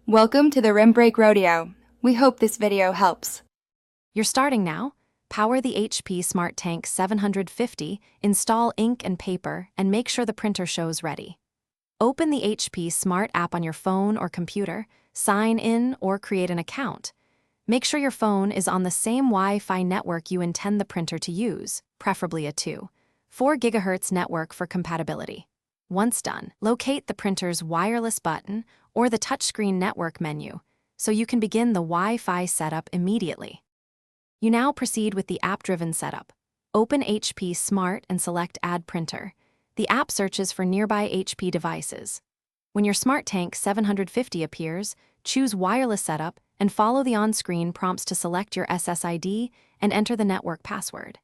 Welcome to the Rim Break Rodeo. We hope this video helps. You're starting now. Power the HP Smart Tank 750, install ink and paper, and make sure the printer shows ready. Open the HP Smart app on your phone or computer, sign in or create an account. Make sure your phone is on the same Wi-Fi network you intend the printer to use, preferably a 2.4 GHz network for compatibility. Once done, locate the printer's wireless button or the touchscreen network menu so you can begin the Wi-Fi setup immediately. You now proceed with the app-driven setup. Open HP Smart and select Add Printer. The app searches for nearby HP devices. When your Smart Tank 750 appears, choose Wireless Setup and follow the on-screen prompts to select your SSID and enter the network password.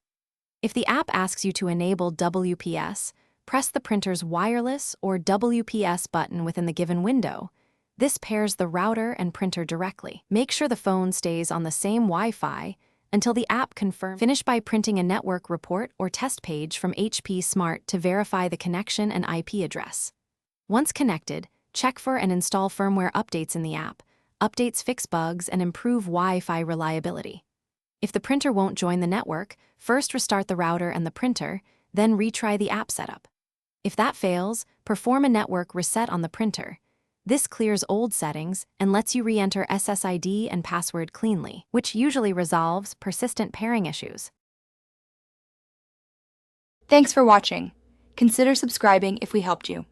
If the app asks you to enable WPS, press the printer's wireless or WPS button within the given window. This pairs the router and printer directly. Make sure the phone stays on the same Wi-Fi until the app confirms. Finish by printing a network report or test page from HP Smart to verify the connection and IP address. Once connected, check for and install firmware updates in the app. Updates fix bugs and improve Wi-Fi reliability. If the printer won't join the network, first restart the router and the printer, then retry the app setup. If that fails, perform a network reset on the printer. This clears old settings and lets you re-enter SSID and password cleanly, which usually resolves persistent pairing issues. Thanks for watching. Consider subscribing if we helped you.